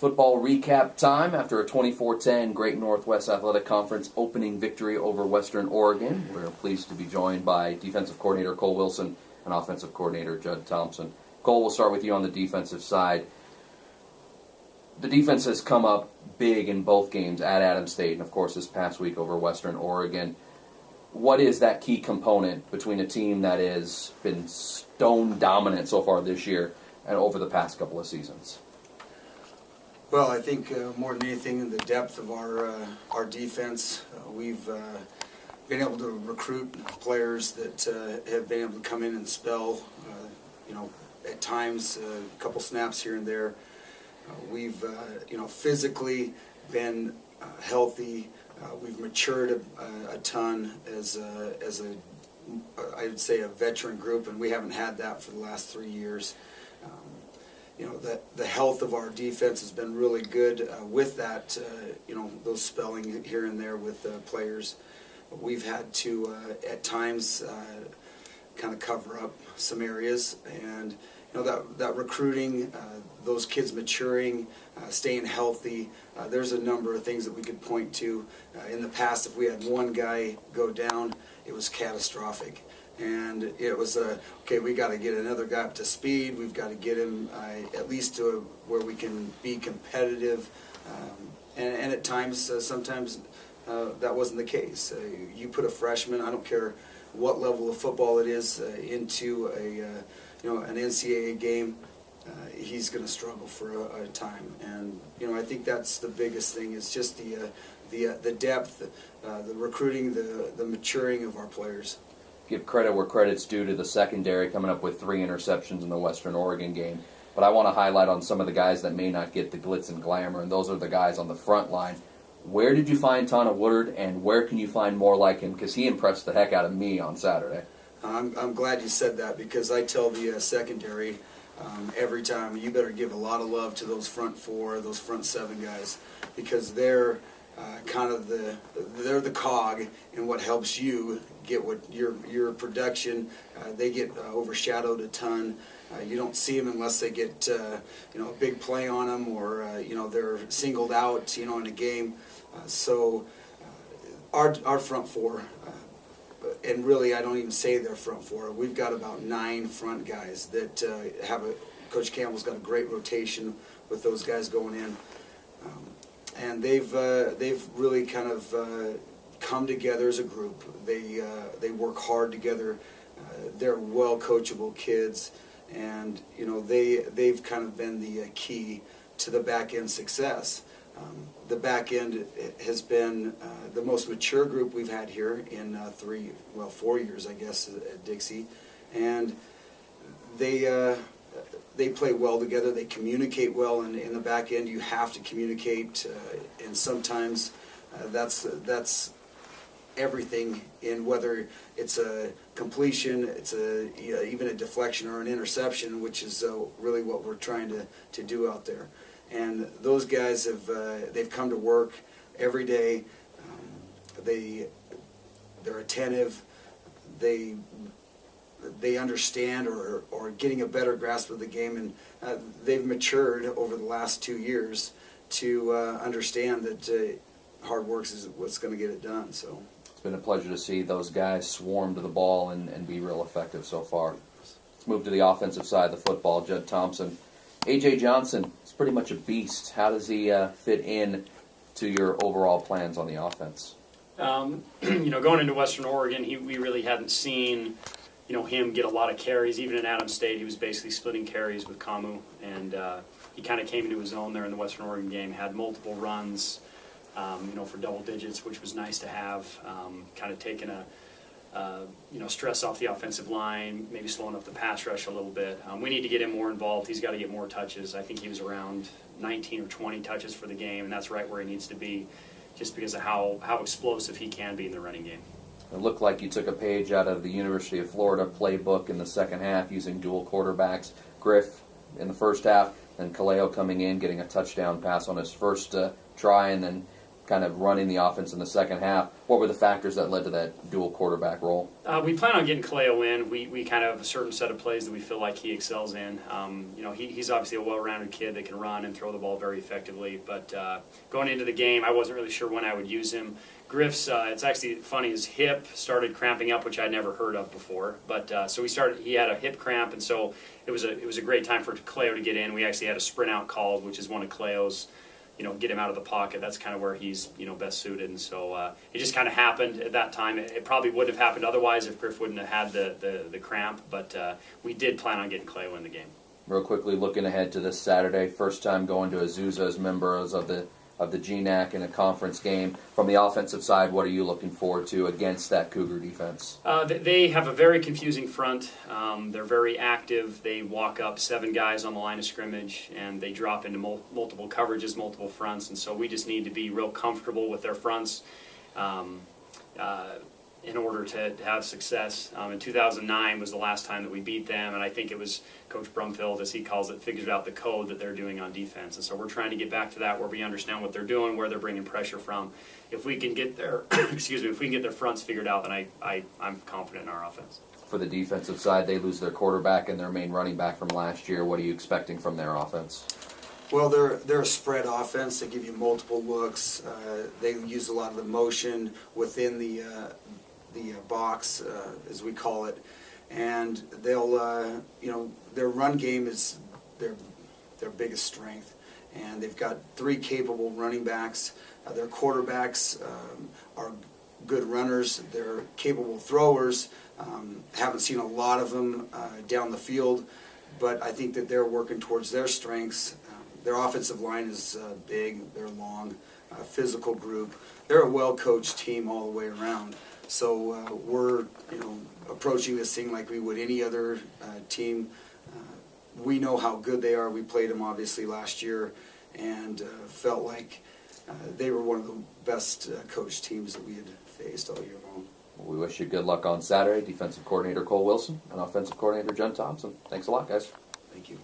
Football recap time after a 24-10 Great Northwest Athletic Conference opening victory over Western Oregon. We're pleased to be joined by defensive coordinator Cole Wilson and offensive coordinator Judd Thompson. Cole, we'll start with you on the defensive side. The defense has come up big in both games at Adams State and, of course, this past week over Western Oregon. What is that key component between a team that has been stone dominant so far this year and over the past couple of seasons? Well, I think more than anything, the depth of our defense. We've been able to recruit players that have been able to come in and spell, at times a couple snaps here and there. We've, physically been healthy. We've matured a ton as I would say, a veteran group, and we haven't had that for the last 3 years. The health of our defense has been really good with that, those spelling here and there with players. We've had to, at times, kind of cover up some areas, and that recruiting, those kids maturing, staying healthy. There's a number of things that we could point to. In the past, if we had one guy go down, it was catastrophic. And it was, okay, we got to get another guy up to speed. We've got to get him at least to where we can be competitive. And at times, sometimes that wasn't the case. You put a freshman, I don't care what level of football it is, into an NCAA game, he's going to struggle for a time. And I think that's the biggest thing, is just the depth, the recruiting, the maturing of our players. Give credit where credit's due to the secondary, coming up with 3 interceptions in the Western Oregon game. But I want to highlight on some of the guys that may not get the glitz and glamour, and those are the guys on the front line. Where did you find Tana Woodard, and where can you find more like him? Because he impressed the heck out of me on Saturday. I'm glad you said that, because I tell the secondary every time, you better give a lot of love to those front 4, those front 7 guys, because they're they're the cog in what helps you get what your production. They get overshadowed a ton. You don't see them unless they get a big play on them, or they're singled out in a game. So our front 4. And really, I don't even say they're front 4. We've got about 9 front guys that Coach Campbell's got a great rotation with those guys going in, and they've really kind of come together as a group. They work hard together. They're well coachable kids, and they've kind of been the key to the back end success. The back end has been the most mature group we've had here in 4 years, I guess, at Dixie, and they play well together. They communicate well, and in the back end, you have to communicate, and sometimes that's everything. In whether it's a completion, it's even a deflection or an interception, which is really what we're trying to do out there. And those guys they've come to work every day. They're attentive. They understand or getting a better grasp of the game, and they've matured over the last 2 years to understand that hard work is what's going to get it done. So it's been a pleasure to see those guys swarm to the ball and be real effective so far. Let's move to the offensive side of the football. Judd Thompson. A.J. Johnson is pretty much a beast. How does he fit in to your overall plans on the offense? Going into Western Oregon, we really hadn't seen, him get a lot of carries. Even in Adams State, he was basically splitting carries with Kamu, and he kind of came into his own there in the Western Oregon game. Had multiple runs, for double digits, which was nice to have. Kind of taking stress off the offensive line, maybe slowing up the pass rush a little bit. We need to get him more involved. He's got to get more touches. I think he was around 19 or 20 touches for the game, and that's right where he needs to be, just because of how explosive he can be in the running game. It looked like you took a page out of the University of Florida playbook in the second half, using dual quarterbacks. Griff in the first half, and Kaleo coming in, getting a touchdown pass on his first try, and then kind of running the offense in the second half. What were the factors that led to that dual quarterback role? We plan on getting Kaleo in. We kind of have a certain set of plays that we feel like he excels in. He's obviously a well-rounded kid that can run and throw the ball very effectively. But going into the game, I wasn't really sure when I would use him. Griff's, it's actually funny, his hip started cramping up, which I'd never heard of before. But so he had a hip cramp, and so it was a great time for Kaleo to get in. We actually had a sprint out called, which is one of Kaleo's, get him out of the pocket. That's kind of where he's, best suited. And so it just kind of happened at that time. It probably wouldn't have happened otherwise if Griff wouldn't have had the cramp. But we did plan on getting Kaleo in the game. Real quickly, looking ahead to this Saturday, first time going to Azusa as members of the GNAC in a conference game. From the offensive side, what are you looking forward to against that Cougar defense? They have a very confusing front. They're very active. They walk up 7 guys on the line of scrimmage, and they drop into multiple coverages, multiple fronts, and so we just need to be real comfortable with their fronts in order to have success. In 2009 was the last time that we beat them, and I think it was Coach Brumfield, as he calls it, figured out the code that they're doing on defense. And so we're trying to get back to that where we understand what they're doing, where they're bringing pressure from. If we can get their, if we can get their fronts figured out, then I'm confident in our offense. For the defensive side, they lose their quarterback and their main running back from last year. What are you expecting from their offense? Well, they're a spread offense. They give you multiple looks. They use a lot of the motion within the box, as we call it, and they'll, their run game is their biggest strength, and they've got 3 capable running backs. Their quarterbacks are good runners. They're capable throwers. Haven't seen a lot of them down the field, but I think that they're working towards their strengths. Their offensive line is big. They're long, physical group. They're a well-coached team all the way around. So we're, approaching this thing like we would any other team. We know how good they are. We played them obviously last year, and felt like they were one of the best coached teams that we had faced all year long. Well, we wish you good luck on Saturday. Defensive coordinator Cole Wilson and offensive coordinator Judd Thompson. Thanks a lot, guys. Thank you.